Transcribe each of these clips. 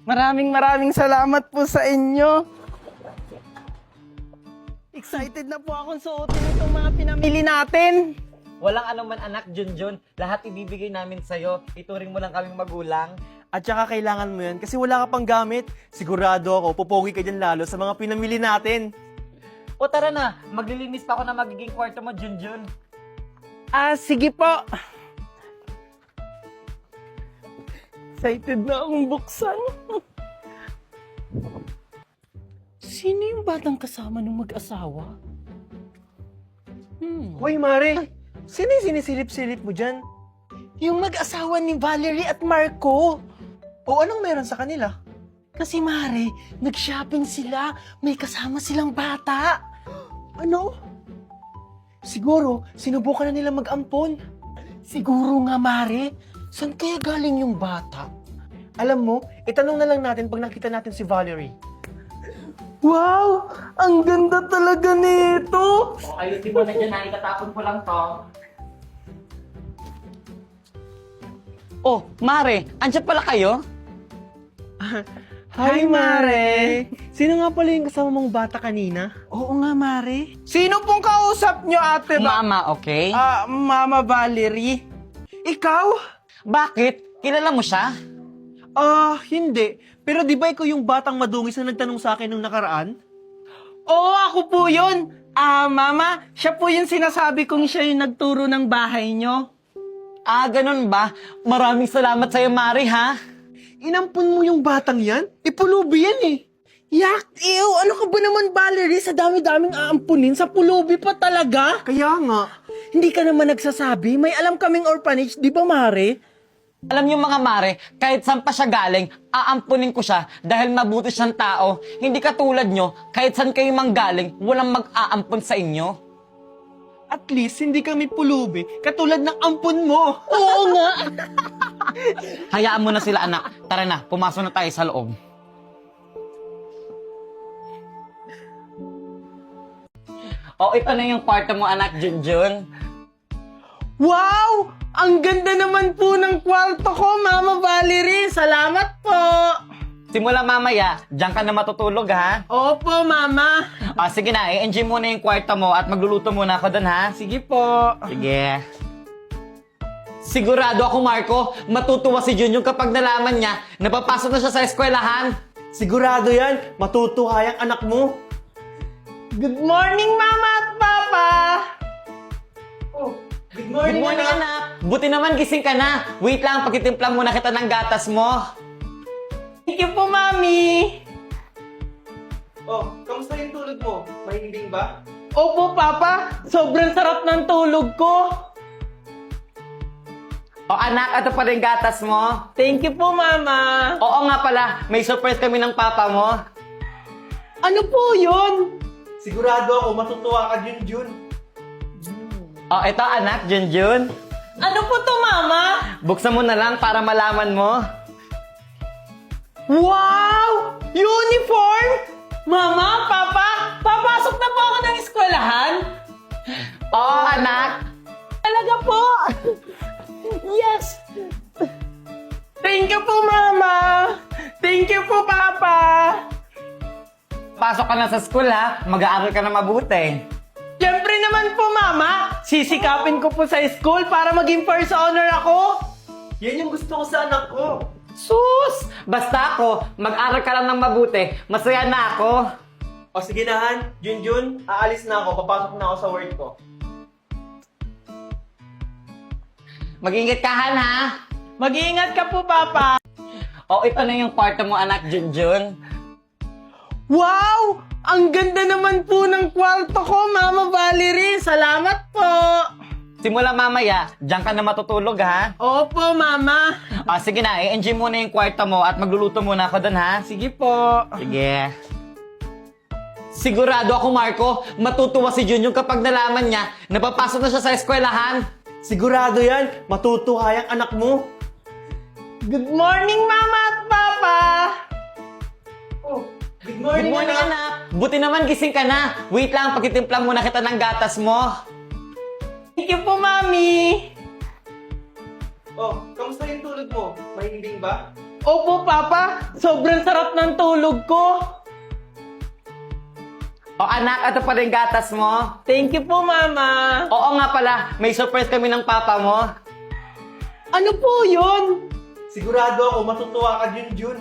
Maraming salamat po sa inyo. Excited na po akong suotin itong mga pinamili natin. Walang anuman anak, Junjun. Lahat ibibigay namin sa'yo. Ituring mo lang kaming magulang. At saka kailangan mo yan kasi wala ka pang gamit. Sigurado ako, pupogi ka dyan lalo sa mga pinamili natin. O tara na, maglilinis pa ako na magiging kwarto mo, Junjun. Sige po. Excited na akong buksan. Sino yung batang kasama ng mag-asawa? Hoy, Mare! Sino yung sinisilip-silip mo dyan? Yung mag-asawa ni Valerie at Marco. O anong meron sa kanila? Kasi Mare, nag-shopping sila. May kasama silang bata. Ano? Siguro, sinubukan na nila mag-ampon. Siguro nga Mare. Saan kaya galing yung bata? Alam mo, itanong na lang natin pag nakita natin si Valerie. Wow! Ang ganda talaga nito! O ayusin mo na dyan ha, itatapon ko lang to. Oh, Mare, andyan pala kayo? Hi, Mare! Sino nga pala yung kasama mong bata kanina? Oo nga, Mare. Sino pong kausap nyo, ate ba? Mama, okay? Mama Valerie. Ikaw? Bakit? Kilala mo siya? Hindi. Pero di ba ikaw yung batang madungis na nagtanong sa akin nung nakaraan? Oo, ako po yun. Mama, siya po yung sinasabi kong siya yung nagturo ng bahay nyo. Ganun ba? Maraming salamat sa'yo, Mare, ha? Inampun mo yung batang yan? Ipulubi yan eh. Yak! Ew! Ano ka ba naman, Valerie? Sa dami-daming aampunin, sa pulubi pa talaga? Kaya nga. Hindi ka naman nagsasabi. May alam kaming orphanage, di ba, Mare? Alam niyo mga Mare, kahit saan pa siya galing, aampunin ko siya dahil mabuti siyang tao. Hindi katulad nyo, kahit saan kayo manggaling, walang mag-aampun sa inyo. At least, hindi kami pulubi, katulad ng ampun mo. Oo nga! Hayaan mo na sila anak. Tara na, pumasok na tayo sa loob. Ito na yung kwarto mo anak, Junjun. Wow! Ang ganda naman po ng kwarto ko, Mama Valerie. Salamat po! Simula mamaya, diyan ka na matutulog ha. Opo, Mama. Sige na, i-enjoy muna yung kwarto mo at magluluto muna ako doon ha. Sige po. Sige. Sigurado ako, Marco, matutuwa si Junjun kapag nalaman niya na papasok na siya sa eskwelahan. Sigurado yan, matutuwa yung anak mo. Good morning, Mama at Papa! Good Good morning, anak. Buti naman gising ka na. Wait lang, pagtitimplang muna kita ng gatas mo. Thank you po, Mami! Kamusta yung tulog mo? Mahimbing ba? Opo, Papa. Sobrang sarap ng tulog ko. Anak, ito pa rin gatas mo. Thank you po, Mama. Oo nga pala, may surprise kami ng papa mo. Ano po yun? Sigurado ako, matutuwa ka, Junjun. Ito anak, Junjun. Ano po to, Mama? Buksan mo na lang para malaman mo. Wow! Uniform! Mama, Papa, papasok na po ako ng eskwelahan? Oo, anak. Talaga po! Yes! Thank you po, Mama! Thank you po, Papa! Pasok ka na sa school ha. Mag-aaral ka na mabuti. Siyempre naman po, Mama! Sisikapin ko po sa school para maging first honor ako! Yan yung gusto ko sa anak ko. Sus! Basta ako, mag-aral ka lang ng mabuti. Masaya na ako. Sige na, Han. Junjun, aalis na ako. Papasok na ako sa work ko. Mag-ingat ka, Han, ha? Mag-iingat ka po, Papa! Ito na yung kwarto mo, anak, Junjun. Wow! Ang ganda naman po ng kwarto ko, Mama Valerie! Salamat po! Simula mamaya, diyan ka na matutulog, ha? Opo, Mama! Sige na, i-enjoy muna yung kwarto mo at magluluto muna ako doon, ha? Sige po! Sige. Sigurado ako, Marco, matutuwa si Junjun kapag nalaman niya na papasok na siya sa eskwelahan. Sigurado yan, matutuwa yung anak mo. Good morning, Mama at Papa! Good Good morning, anak. Buti naman gising ka na. Wait lang, pagtitimplang muna kita ng gatas mo. Thank you po, Mami! Kamusta yung tulog mo? Mahimbing ba? Opo, Papa. Sobrang sarap ng tulog ko. O anak, ito pa rin gatas mo. Thank you po, Mama. Oo nga pala, may surprise kami ng papa mo. Ano po yun? Sigurado ako, matutuwa ka, Junjun.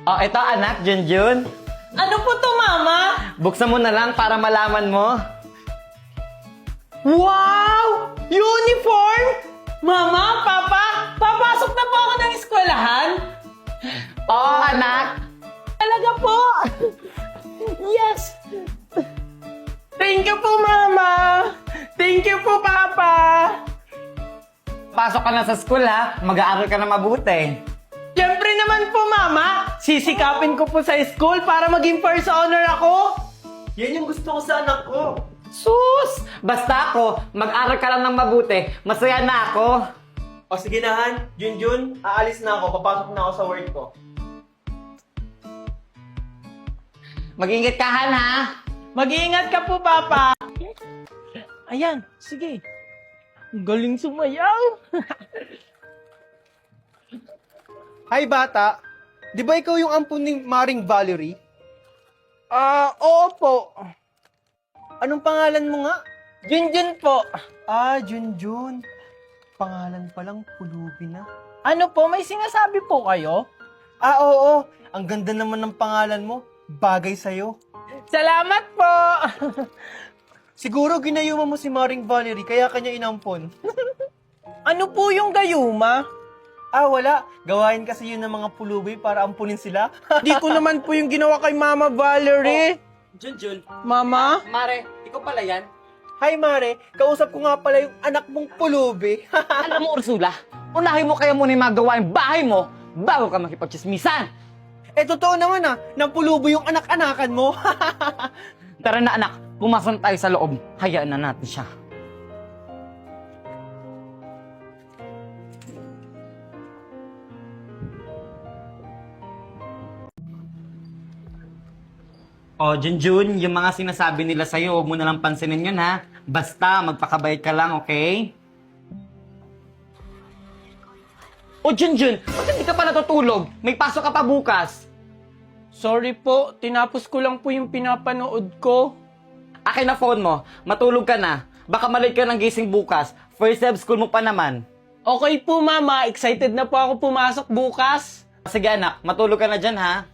O ito anak, Junjun. Ano po to, Mama? Buksan mo na lang para malaman mo. Wow! Uniform! Mama, Papa, papasok na po ako ng eskwelahan? Oo anak. Talaga po! Yes! Thank you po, Mama! Thank you po, Papa! Pasok ka na sa school ha, mag-aaral ka na mabuti. Siyempre naman po, Mama! Sisikapin ko po sa school para maging first honor ako! Yan yung gusto ko sa anak ko. Sus! Basta ako, mag-aral ka lang ng mabuti, masaya na ako. O sige na, Han. Junjun, aalis na ako. Papasok na ako sa work ko. Mag-ingat ka Han ha. Mag-iingat ka po, Papa! Ayan, sige. Ang galing sumayaw! Hi, bata. Di ba ikaw yung ampun ni Maring Valerie? Oo po. Anong pangalan mo nga? Junjun po. Junjun. Pangalan palang pulubi na. Ano po, may sinasabi po kayo? Oo. Ang ganda naman ng pangalan mo. Bagay sa'yo. Salamat po! Siguro ginayuma mo si Maring Valerie kaya kanya inampon. Ano po yung gayuma? Wala. Gawain kasi yun ng mga pulubi para ampunin sila. Di ko naman po yung ginawa kay Mama Valerie. Junjun. Mama? Mare, ikaw pala yan? Hi, Mare. Kausap ko nga pala yung anak mong pulubi. Alam mo Ursula, unahin mo kaya muna yung mga gawain bahay mo bago ka makipagchismisan. Totoo naman nang pulubi yung anak-anakan mo. Tara na anak, pumasok na tayo sa loob. Hayaan na natin siya. O, Junjun, yung mga sinasabi nila sa'yo, huwag mo na lang pansinin yun, ha? Basta, magpakabait ka lang, okay? O, Junjun, ba't hindi ka pa natutulog? May pasok ka pa bukas. Sorry po, tinapos ko lang po yung pinapanood ko. Akin na phone mo, matulog ka na. Baka malate ka ng gising bukas. First day of school mo pa naman. Okay po, Mama. Excited na po ako pumasok bukas. Sige anak, matulog ka na dyan, ha?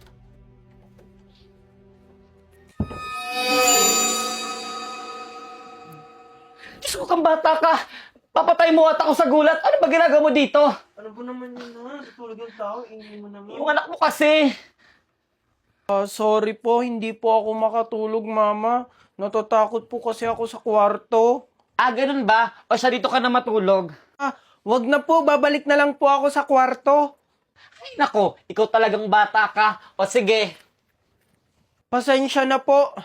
Diyos ko kang bata ka! Papatay mo at ako sa gulat! Ano ba ginagawa mo dito? Ano ba naman yun na? Tutulog yung tao, ingin mo naman. Yung anak mo kasi! Sorry po, hindi po ako makatulog, Mama. Natatakot po kasi ako sa kwarto. Ganun ba? O siya dito ka na matulog? Wag na po, babalik na lang po ako sa kwarto. Ay nako, ikaw talagang bata ka. O sige. Pasensya na po.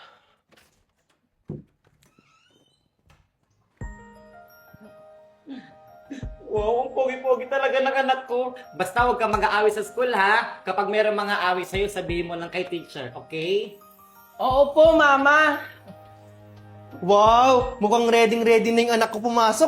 Wow, ang pogi-pogi talaga ng anak ko. Basta huwag kang mag-aaway sa school, ha? Kapag mayroong mga aaway sa'yo, sabihin mo lang kay teacher, okay? Oo po, Mama. Wow! Mukhang ready na yung anak ko pumasok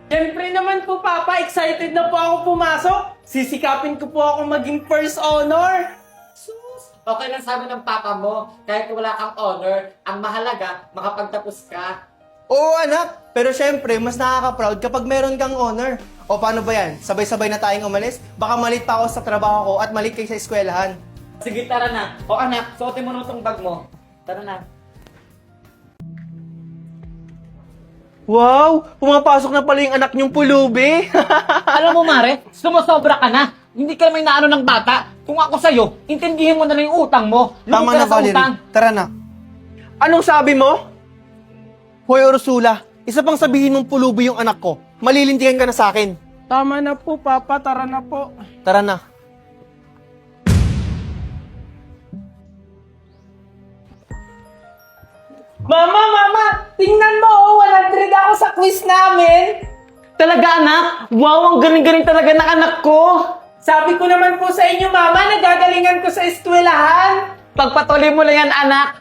Siyempre naman po, Papa. Excited na po ako pumasok. Sisikapin ko po ako maging first honor. Sus! Okay lang sabi ng papa mo, kahit wala kang honor, ang mahalaga, makapagtapos ka. Oo, anak. Pero syempre, mas nakaka-proud kapag meron kang honor. O paano ba yan? Sabay-sabay na tayong umalis? Baka malit pa ako sa trabaho ko at malit kayo sa eskwelahan. Sige, tara na. O anak, suotin mo na itong bag mo. Tara na. Wow! Pumapasok na pala yung anak niyong pulubi. Alam mo, Mare, sumusobra ka na. Hindi ka naman inaano ng bata. Kung ako sa'yo, intindihin mo na lang yung utang mo. Tama Lumog ka na, sa utang. Valerie. Tara na. Anong sabi mo? Hoy, Ursula. Isa pang sabihin mong pulubi yung anak ko. Malilintigan ka na sa akin. Tama na po, Papa. Tara na po. Tara na. Mama! Tingnan mo, 100 ako sa quiz namin. Talaga, anak? Wow, ang galing-galing talaga ng anak ko. Sabi ko naman po sa inyo, Mama, nagagalingan ko sa eskwelahan. Pagpatuloy mo lang yan, anak.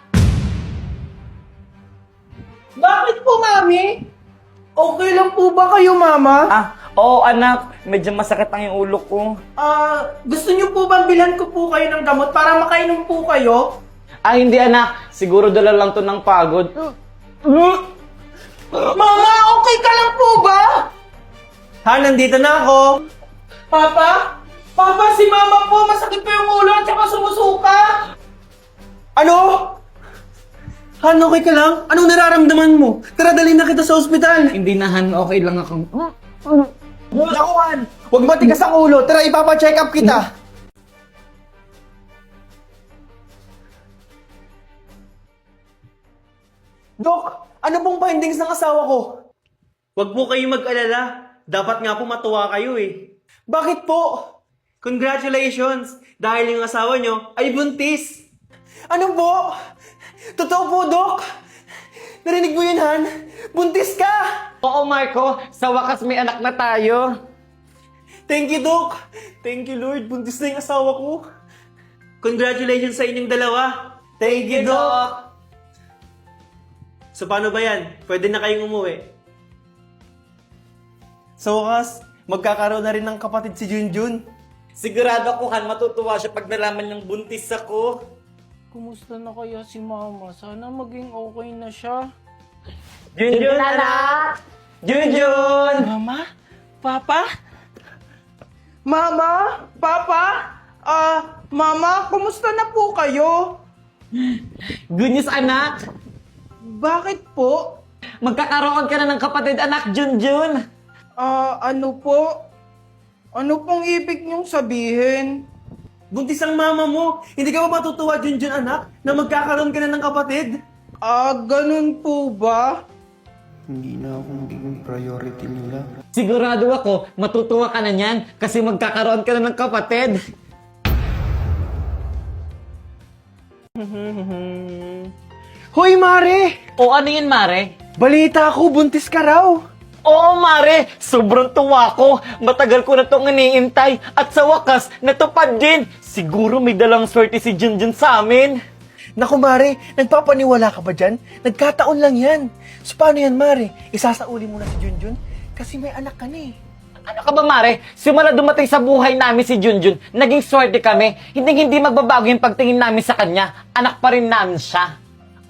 Bakit po, Mami? Okay lang po ba kayo, Mama? Oo anak, medyo masakit ang yung ulo ko. Gusto niyo po bang bilhan ko po kayo ng gamot para makainom po kayo? Ay hindi anak, siguro dala lang to ng pagod. Mama, okay ka lang po ba? Han, nandito na ako. Papa? Papa, si Mama po, masakit po yung ulo at saka sumusuka. Ano? Han, okay ka lang? Anong nararamdaman mo? Tara, dalhin na kita sa ospital. Hindi na Han, okay lang ako. Naku, Han! Huwag matigas ang ulo. Tara, ipapa-check up kita. Dok, ano pong findings ng asawa ko? Huwag po kayong mag-alala. Dapat nga po matuwa kayo eh. Bakit po? Congratulations! Dahil yung asawa nyo ay buntis. Ano po? Totoo po, Dok? Narinig mo yun, Han? Buntis ka! Oo Marco, sa wakas may anak na tayo. Thank you, Doc! Thank you, Lord. Buntis na yung asawa ko. Congratulations sa inyong dalawa. Thank you, Doc! So, paano ba yan? Pwede na kayong umuwi. Sa wakas, magkakaroon na rin ng kapatid si Junjun. Sigurado ako Han, matutuwa siya pag nalaman niyang buntis ako. Kumusta na kaya si Mama? Sana maging okay na siya. Junjun anak! Junjun! Mama? Papa? Mama? Papa? Mama, kumusta na po kayo? Good news anak! Bakit po? Magkakaroon ka na ng kapatid anak, Junjun! Ano po? Ano pong ibig niyong sabihin? Buntis ang mama mo. Hindi ka ba matutuwa, Junjun, anak, na magkakaroon ka na ng kapatid? Ganun po ba? Hindi na ako magiging priority nila. Sigurado ako, matutuwa ka na niyan kasi magkakaroon ka na ng kapatid. Hoy, Mare! O ano yun, Mare? Balita ko, buntis ka raw. Oo, Mare! Sobrang tuwa ko! Matagal ko na itong iniintay at sa wakas, natupad din! Siguro may dalang swerte si Junjun sa amin! Naku, Mare, nagpapaniwala ka ba dyan? Nagkataon lang yan. So, paano yan, Mare? Isasauli mo na si Junjun? Kasi may anak ka na eh. Ano ka ba, Mare? Simula dumating sa buhay namin si Junjun, naging swerte kami. Hindi magbabago yung pagtingin namin sa kanya. Anak pa rin namin siya.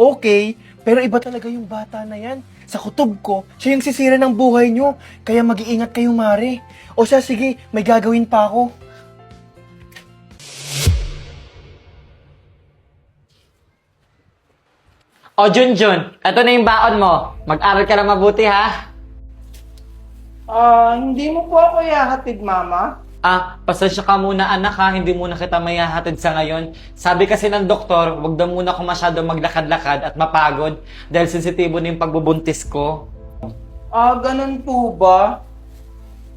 Okay, pero iba talaga yung bata na yan. Sa kutob ko, siya yung sisira ng buhay nyo. Kaya mag-iingat kayo, Mare. O siya, sige, may gagawin pa ako. O Junjun, eto na yung baon mo. Mag-aral ka na mabuti ha. Hindi mo po ako ihahatid, Mama? Pasensya ka muna anak ha, hindi muna kita mayahatid sa ngayon. Sabi kasi ng doktor, wag daw muna ako masyado maglakad-lakad at mapagod dahil sensitibo na yung pagbubuntis ko. Ganun po ba?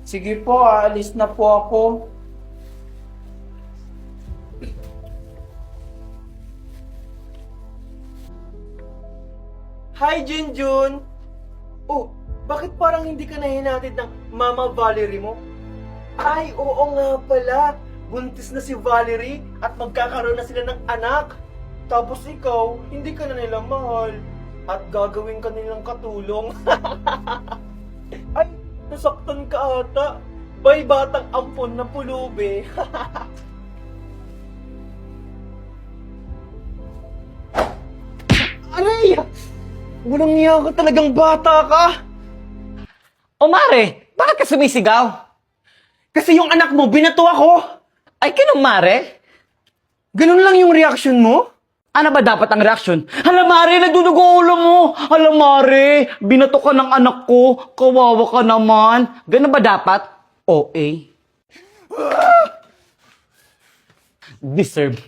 Sige po, aalis na po ako. Hi, Junjun! Oh, bakit parang hindi ka nahinatid ng Mama Valerie mo? Ay, oo nga pala. Buntis na si Valerie at magkakaroon na sila ng anak. Tapos ikaw, hindi ka na nila mahal. At gagawin ka nilang katulong. Ay, nasaktan ka ata. Bay batang ampon na pulubi. Aray! Walang niya ka talagang bata ka. O Mare, bakit ka sumisigaw? Kasi yung anak mo, binato ako. Ay, kinong Mare? Ganun lang yung reaction mo? Ano ba dapat ang reaksyon? Hala Mare, nagdudugo ulo mo! Hala Mare, binato ka ng anak ko, kawawa ka naman. Ganun ba dapat? OA. Deserve.